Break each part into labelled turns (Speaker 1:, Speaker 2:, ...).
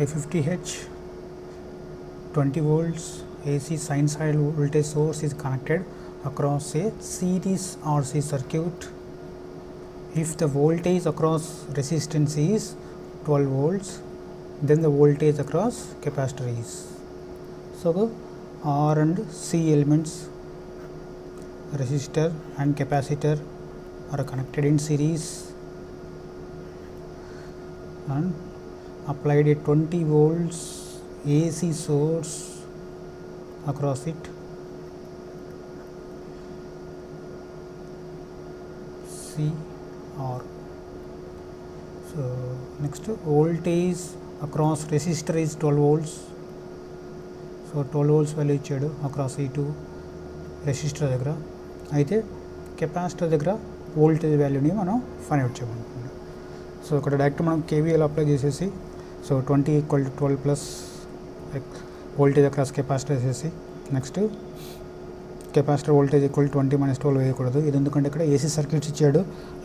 Speaker 1: A 50H 20 volts AC sinusoidal voltage source is connected across a series RC circuit. If the voltage across resistance is 12 volts, then the voltage across capacitor is. So R and C elements, resistor and capacitor, are connected in series and applied a 20 volts AC source across it. C R. So next, voltage across resistor is 12 volts. So 12 volts value ఇచ్చాడు across E2 resistor దగ్గర. అయితే capacitor దగ్గర voltage వాల్యూని మనం find out చేయమంటున్నాం. So ఇక్కడ direct మనం KVL apply చేసేసి, so 20 = 12 plus voltage across capacitor వేసేసి, నెక్స్ట్ కెపాసిటర్ వోల్టేజ్ = 20 - 12 వేయకూడదు. ఇది ఎందుకంటే ఇక్కడ ఏసీ సర్క్యూట్స్ ఇచ్చాడు.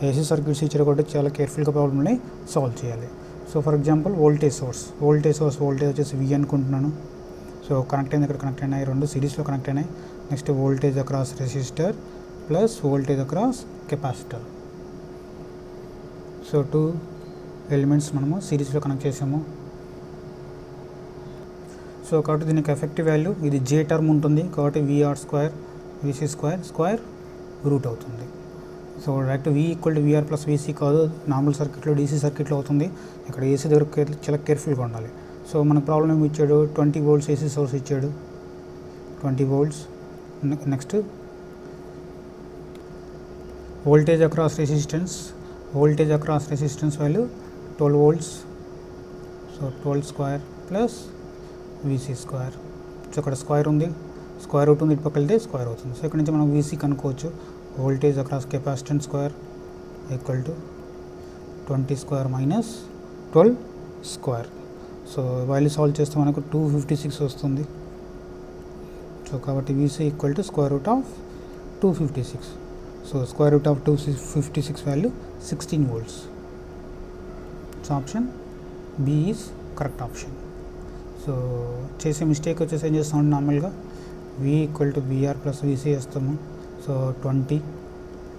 Speaker 1: ఏసీ సర్క్యూట్స్ ఇచ్చాడు కాబట్టి చాలా కేర్ఫుల్గా ప్రాబ్లమ్ని సాల్వ్ చేయాలి. So for example voltage source voltage వచ్చేసి V అనుకుంటున్నాను. సో కనెక్ట్ అయింది, ఇక్కడ కనెక్ట్ అయినాయి, రెండు సిరీస్లో కనెక్ట్ అయినాయి. Next voltage across resistor plus voltage across capacitor. So 2 elements మనము సిరీస్లో కనెక్ట్ చేసాము. సో కాబట్టి దీనికి ఎఫెక్టివ్ వాల్యూ, ఇది J టర్మ్ ఉంటుంది కాబట్టి VR² VC² రూట్ అవుతుంది. So direct V = VR + VC కాదు, నార్మల్ సర్క్యూట్లో DC సర్క్యూట్లో అవుతుంది. ఇక్కడ ఏసీ దగ్గర చాలా కేర్ఫుల్గా ఉండాలి. సో మనకు ప్రాబ్లం ఏమి ఇచ్చాడు, 20 volts ఏసీ సోర్స్ ఇచ్చాడు, 20 volts. Next voltage across resistance value 12 volts. So 12² plus VC². So ఇక్కడ స్క్వేర్ ఉంది, స్క్వేర్ రూట్ ఉంది, ఇటు పక్క వెళ్తే స్క్వేర్ అవుతుంది. సో ఇక్కడ నుంచి మనం VC కనుక్కోవచ్చు. Voltage across capacitance square = 20² - 12². So value solve చేస్తే మనకు 256 వస్తుంది. సో కాబట్టి VC = √256. So √256 value 16 volts. So option B is correct option. So చేసే మిస్టేక్ వచ్చేసి ఏం చేస్తామంటే నార్మల్గా V = VR + VC వేస్తాము. So 20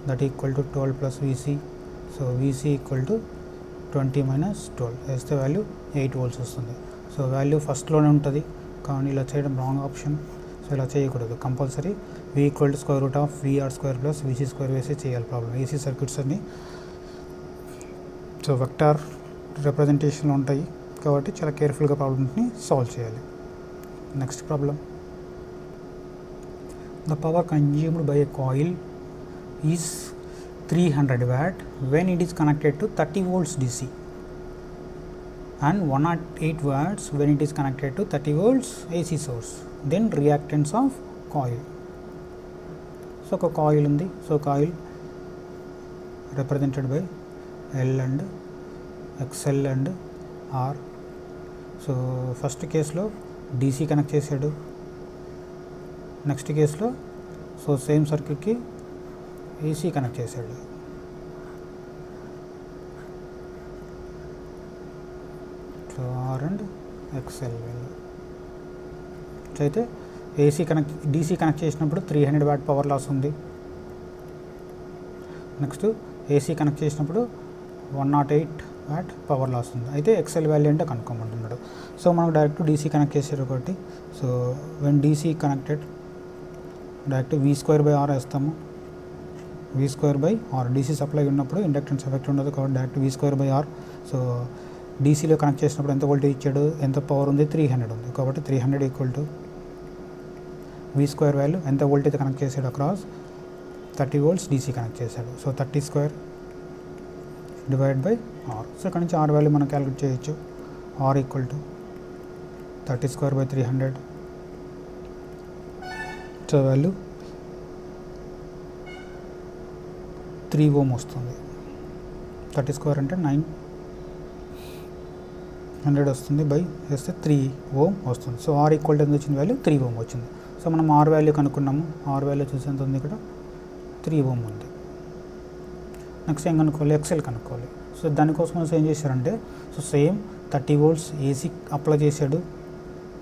Speaker 1: = 12 + VC. సో VC = 20 - 12 వేస్తే వాల్యూ 8 volts వస్తుంది. సో వాల్యూ ఫస్ట్లోనే ఉంటుంది కానీ ఇలా చేయడం రాంగ్ ఆప్షన్. సో ఇలా చేయకూడదు, కంపల్సరీ V = √VR² + VC² వేసి చేయాలి ప్రాబ్లం. ఏసీ సర్క్యూట్స్ అన్ని సో వెక్టార్ రిప్రజెంటేషన్లో ఉంటాయి కాబట్టి చాలా కేర్ఫుల్గా ప్రాబ్లమ్స్ని సాల్వ్ చేయాలి. Next problem, the power consumed by a coil is 300 watt when it is connected to 30 volts DC and 108 watts when it is connected to 30 volts AC source. Then reactance of coil. So ఒక coil ఉంది. So coil represented by L and XL and R. So first కేసులో DC connect చేశాడు. Next కేసులో so same సర్క్యూట్కి AC connect చేశాడు. So R and XL. So అయితే DC connect చేసినప్పుడు 300 watt power loss ఉంది. Next AC connect చేసినప్పుడు 108 watt power loss ఉంది. అయితే XL వాల్యూ అంటే కనుక్కోమంటున్నాడు. సో మనం డైరెక్ట్ DC కనెక్ట్ చేసారు కాబట్టి so when DC connected direct V²/R వేస్తాము. V²/R DC సప్లై ఉన్నప్పుడు ఇండక్టెన్స్ ఎఫెక్ట్ ఉండదు కాబట్టి డైరెక్ట్ V²/R. సో DCలో కనెక్ట్ చేసినప్పుడు ఎంత వోల్టేజ్ ఇచ్చాడు, ఎంత పవర్ ఉంది, 300 ఉంది కాబట్టి 300 = V² వాల్యూ ఎంత వోల్టేజ్ కనెక్ట్ చేశాడు అక్రాస్ 30 volts DC కనెక్ట్ చేశాడు. So 30² / R. సో ఇక్కడ నుంచి R వాల్యూ మనం క్యాలిక్యులేట్ చేయొచ్చు. R = 30² / 300. సో వాల్యూ 3 ohm వస్తుంది. 30² అంటే 900 వస్తుంది బై వేస్తే 3 ohm వస్తుంది. సో R = ఎంత వచ్చిన వాల్యూ 3 ohm వచ్చింది. సో మనం R వాల్యూ కనుక్కున్నాము. R వాల్యూ చూసి ఎంత ఉంది, ఇక్కడ 3 ohm ఉంది. నెక్స్ట్ ఏం కనుక్కోవాలి, XL కనుక్కోవాలి. సో సో దానికోసం ఏం చేశారంటే so same 30 volts AC apply చేశాడు,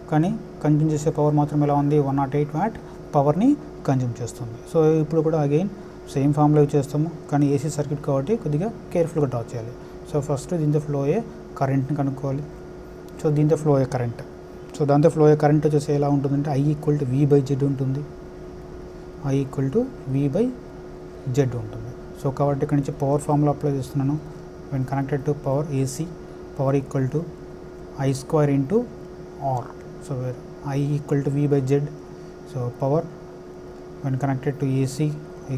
Speaker 1: కానీ కన్జ్యూమ్ చేసే పవర్ మాత్రం ఎలా ఉంది 108 watt పవర్ని కన్జ్యూమ్ చేస్తుంది. సో ఇప్పుడు కూడా అగైన్ సేమ్ ఫామ్లో చేస్తాము, కానీ ఏసీ సర్క్యూట్ కాబట్టి కొద్దిగా కేర్ఫుల్గా డ్రా చేయాలి. సో ఫస్ట్ దీంతో ఫ్లో అయ్యే కరెంట్ని కనుక్కోవాలి. సో దీంతో ఫ్లో అయ్యే కరెంట్, సో దాంతో ఫ్లో అయ్యే కరెంట్ వచ్చేసి ఎలా ఉంటుందంటే I = V/Z ఉంటుంది, I = V/Z ఉంటుంది. సో కాబట్టి ఇక్కడ నుంచి పవర్ ఫార్ములా అప్లై చేస్తున్నాను. When connected to power AC, power = I² × R. So where I = V/Z. So power when connected to AC =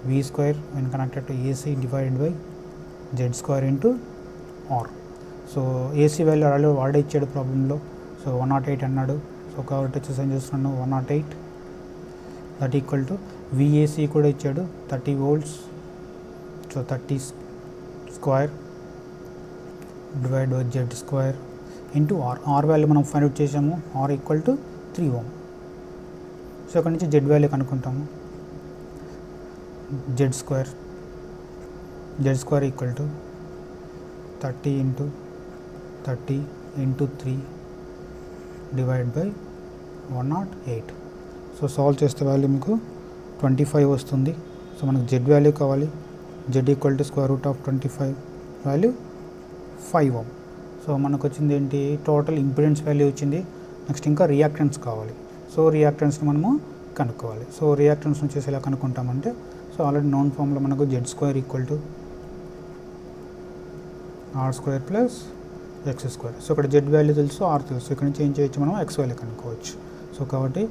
Speaker 1: V² when connected to AC divided by Z² × R. So AC value already వాడే ఇచ్చాడు ప్రాబ్లంలో. So 108 అన్నాడు. So కాబట్టి వచ్చేసి ఏం చేస్తున్నాను 108 that equal to VAC కూడా ఇచ్చాడు 30 volts. So 30² divide by Z² into R. R value మనం ఫైండ్ అవుట్ చేసాము, R = 3 ohm. సో అక్కడ నుంచి Z వాల్యూ కనుక్కుంటాము. Z² = 30 × 30 × 3 divide by 108. So solve చేస్తే వాల్యూ మీకు 25 వస్తుంది. సో మనకు Z వాల్యూ కావాలి. Z = √25 value 5 ohm. సో మనకు వచ్చింది ఏంటి టోటల్ ఇంపిడెన్స్ వాల్యూ వచ్చింది. నెక్స్ట్ ఇంకా రియాక్టెన్స్ కావాలి. సో రియాక్టెన్స్ని మనము కనుక్కోవాలి. సో రియాక్టెన్స్ వచ్చేసి ఎలా కనుక్కుంటామంటే సో ఆల్రెడీ నోన్ ఫామ్లో మనకు Z² = R² + X². సో ఇక్కడ Z వాల్యూ తెలుసు, R తెలుసు. ఇక్కడ నుంచి ఏం చేయొచ్చు మనం X వాల్యూ కనుక్కోవచ్చు. సో కాబట్టి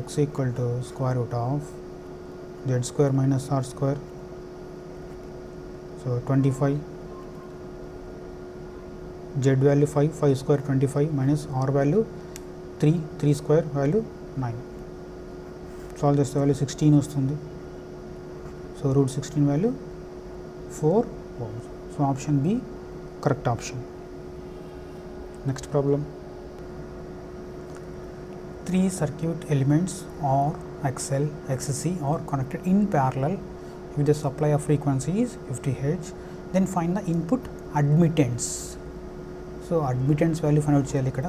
Speaker 1: X = √Z² - R². So 25, Z value 5, 5² 25 - R value 3, 3² value 9. Solve చేస్తే వాల్యూ 16 వస్తుంది. So √16 value 4 ohms. So option B correct option. Next problem. 3 circuit elements or XL, XC are connected in parallel with the supply of frequency is 50 Hz. Then find the input admittance. So admittance value find out చేయాలి ఇక్కడ.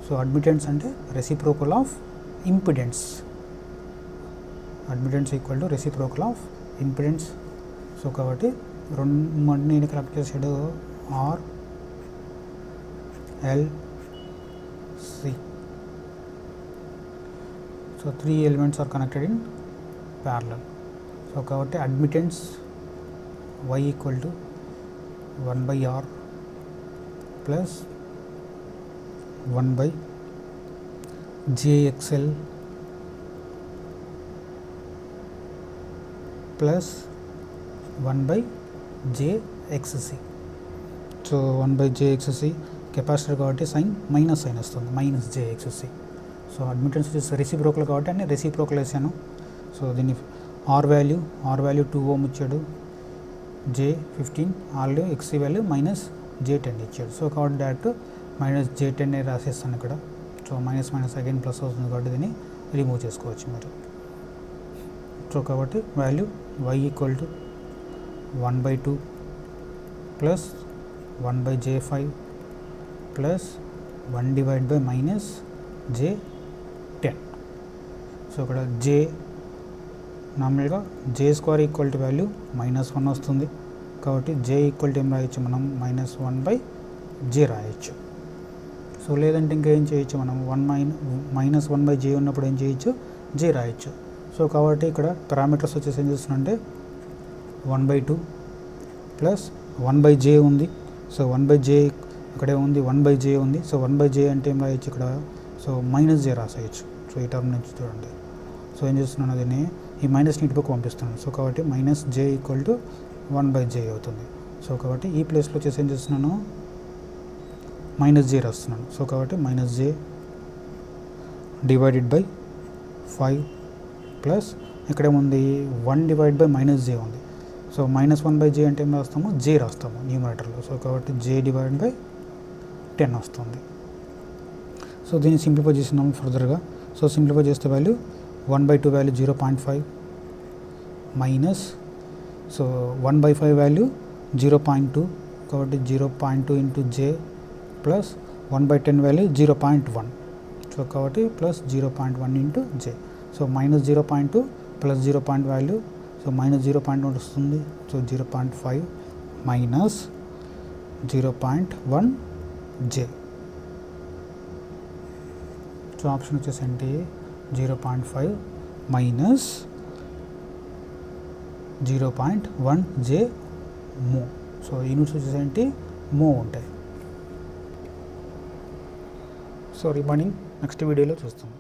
Speaker 1: So admittance అంటే reciprocal of impedance. Admittance = reciprocal of impedance. So కాబట్టి రెండు నేను collect చేసాడు R, L, C. So 3 elements are connected in parallel. So కాబట్టి admittance Y = 1/R plus 1/JXL plus 1/JXC. So 1/JXC capacitor కాబట్టి sign minus sign వస్తుంది, -JXC. So admittance వచ్చేసి reciprocal కాబట్టి అన్ని రెసిప్రోకల్ వేసాను. సో దీన్ని R వాల్యూ 2 ohm ఇచ్చాడు, J15 already XC value -J10 ఇచ్చాడు. సో కాబట్టి డైరెక్ట్ -J10 రాసేస్తాను ఇక్కడ. సో మైనస్ అగైన్ ప్లస్ అవుతుంది కాబట్టి దీన్ని రిమూవ్ చేసుకోవచ్చు మీరు. సో కాబట్టి value Y = 1/2 plus 1/J5 plus 1 divide by -J10. So ఇక్కడ J నార్మల్గా J² వాల్యూ -1 వస్తుంది కాబట్టి J = ఏం రాయొచ్చు మనం -1/J రాయొచ్చు. సో లేదంటే ఇంకా ఏం చేయొచ్చు మనం -1/J ఉన్నప్పుడు ఏం చేయొచ్చు J రాయొచ్చు. సో కాబట్టి ఇక్కడ పారామీటర్స్ వచ్చేసి ఏం చేస్తున్నానంటే 1/2 ప్లస్ 1/J ఉంది. సో 1/J ఇక్కడే ఉంది, 1/J ఉంది. సో 1/J అంటే ఏం రాయొచ్చు ఇక్కడ, సో -J రాసేయచ్చు. సో ఈ టర్మ్ నుంచి చూడండి. సో ఏం చేస్తున్నాను దీన్ని ఈ మైనస్ని ఇటుపక్క పంపిస్తున్నాను. సో కాబట్టి -J = 1/J అవుతుంది. సో కాబట్టి ఈ ప్లేస్లో వచ్చేసి ఏం చేస్తున్నాను -J రాస్తున్నాను. సో కాబట్టి -J డివైడెడ్ బై 5 ప్లస్ ఇక్కడేముంది 1 డివైడ్ బై -J ఉంది. సో -1/J అంటే ఏం రాస్తాము J రాస్తాము న్యూమరేటర్లో. సో కాబట్టి J డివైడెడ్ బై 10 వస్తుంది. సో దీన్ని సింప్లిఫై చేస్తున్నాము ఫర్దర్గా. సో సింప్లిఫై చేస్తే value 1/2 value 0.5 minus so 1/5 value 0.2 కాబట్టి 0.2 into J plus 1/10 value 0.1. So కాబట్టి plus 0.1 into J. So minus 0.2 plus 0. Value so minus 0.1 వస్తుంది. So 0.5 minus 0.1 J. So option వచ్చేసి అంటే 0.5 మైనస్ 0.1 జే మో. సో యూనిట్స్ వచ్చేసి ఏంటి మో ఉంటాయి. సో రిమైనింగ్ నెక్స్ట్ వీడియోలో చూస్తాం.